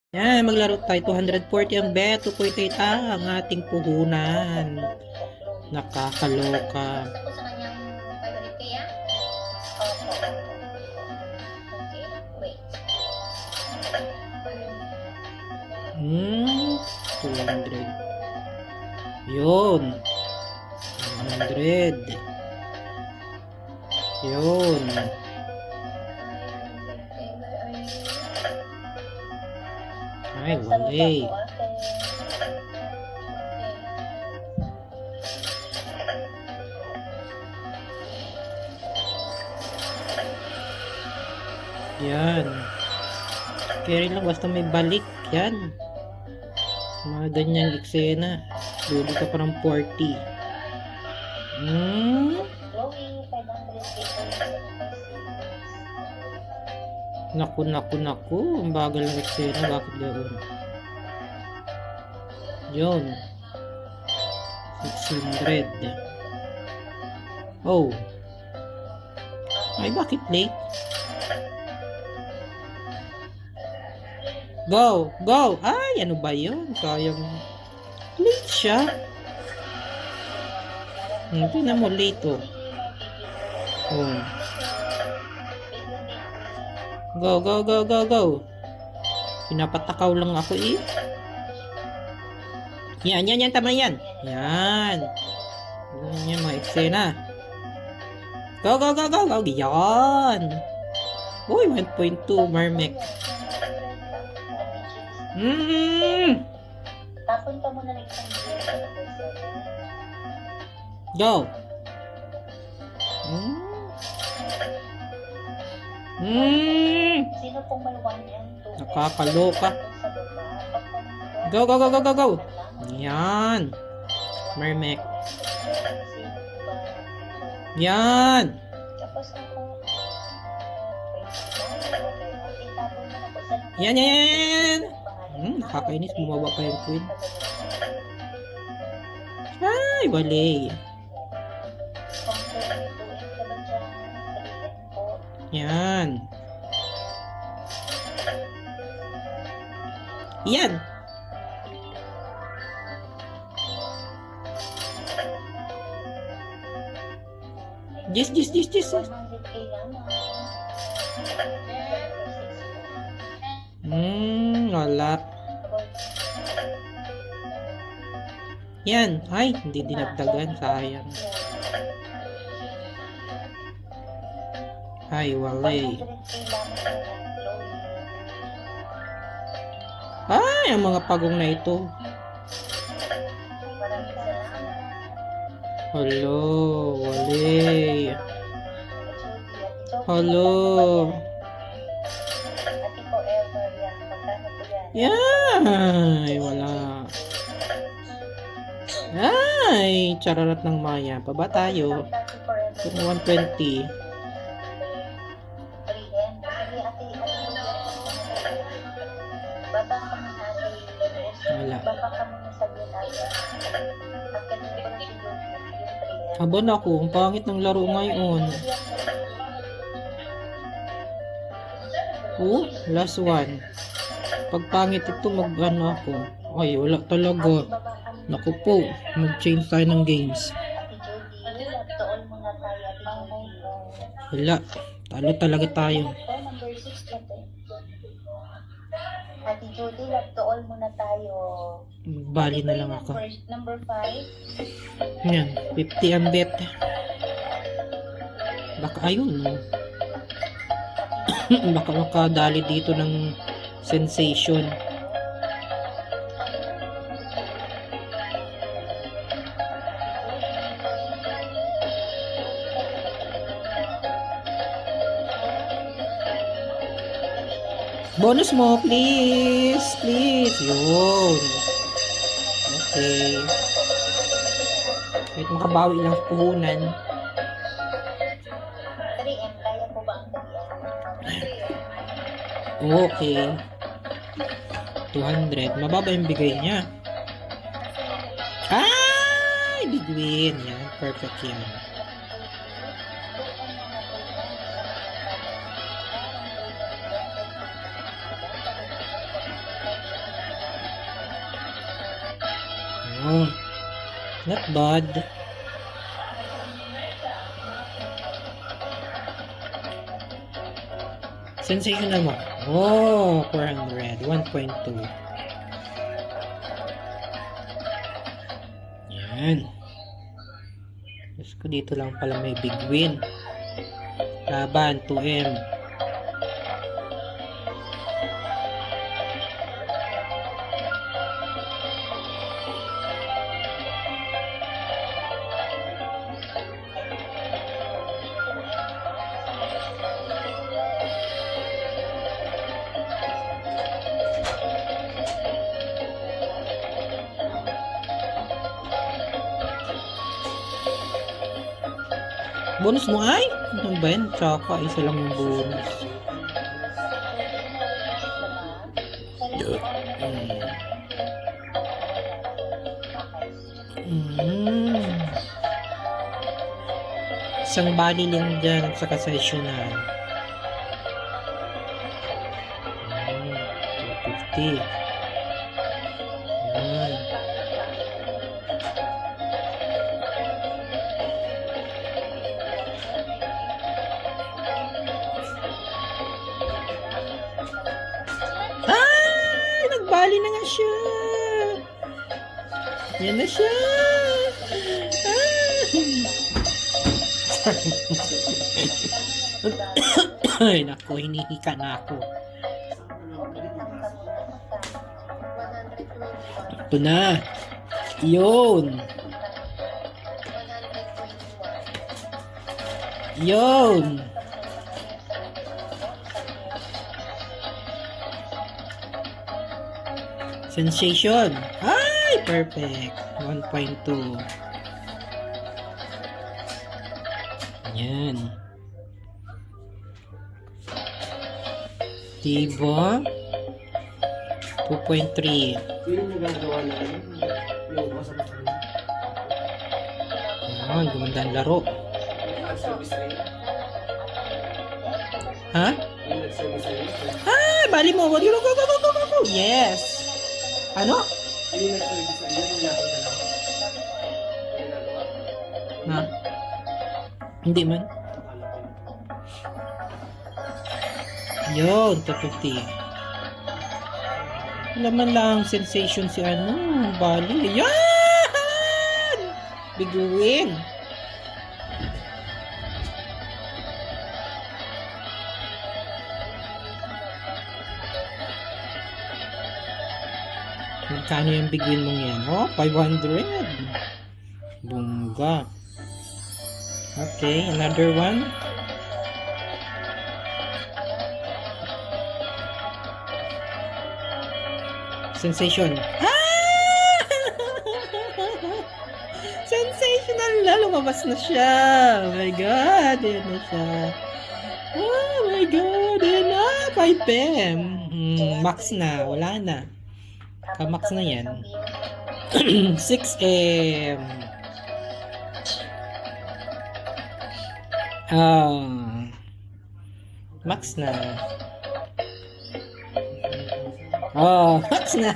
Yan, maglaro tayo. 240 ang bet. 2.8 ang ating puhunan. Nakakaloka. Gusto ko sa kanyang 500k ah? Opo. Okay, wait. 200. Yun. 100. Yun. Ay, wali. Yan. Carry lang basta may balik. Yan. Mga ganyang eksena. Luli ka pa ng 40. Naku. Ang bagal ng eksena. Bakit ganoon? Yun. 600. Oh. Ay, bakit late? Go! Go! Ay, ano ba yun? Kayang late siya. Tingnan mo, late oh. Oh. Go, go, go, go, go. Pinapatakaw lang ako eh. Yan, tama yan. Yan. Yan mga eksena. Go, go, go, go, go. Yan. Uy, 1.2 Marmek. Tapon pa muna ng isang Go. Sino pong may 1 yan? Nakakaloka. Go, go, go, go, go, go. Yan. Marmek. Yan. Tapos ako. Yan. Nakakainis. Bumaba pa yung queen. Ay, wali. Yan. Yan. Yes. Wala. Yan. Ay, hindi dinagdagan. Sayang. Ay, wala. Ay, ang mga pagong na ito. Hello, wali. Hello. Yan. Ay, wala. Ay, chararat ng maya. Paba tayo. 120. Wala. Aba na ako, ang pangit ng laro ngayon. Oh, last one. Pag pangit ito, mag-ano ako. Ay, wala talaga. Naku po, mag-change tayo ng games. Wala, talo talaga tayo. Ate Judy, love to all muna tayo. Bali na lang ako. Number 5. Yan, 50 ang bet. Baka ayun. Baka makadali dito ng sensation. Bonus mo, please. Please. Yun. Okay. Kahit makabawi lang puhunan. 3M, kaya po ba ang 3M? Okay. 200. Mababa yung bigay niya. Ay! Big win. Yan. Perfect yan. Oh, not bad. Sensational mo. Oh, 400. 1.2. Yan. Diyos ko, dito lang pala may big win. Laban, 2M. Bonus mo ay? Ano ba yan? Tsaka, isa lang yung bonus. Isang bali lang dyan sa kasesyonan. 250. Yan. Ay! Nagbali na nga siya! Yan na siya! Ay, naku, hinihika na ako. Ito na. Yun. Yun. Sensation. Ay, perfect. 1.2. Yan. Diba? 2.3. Yan, gumanda ang laro. Ha? Ah, bali mo. Go, go, go, go, go, go. Yes. Ano? Ha? Hindi man. Yun, 250. Laman lang sensation si ano, bali. Yan! Big win. Magkano yung big win mong yan? Oh, 500. Bungga. Okay, another one. Sensation. Ah! Sensational na. Lumabas na siya. Oh my God. Ayan na siya. Oh my God. Ayan na. 5M. Max na. Wala na. Ka-max na yan. 6M. Max na. Oh, max na.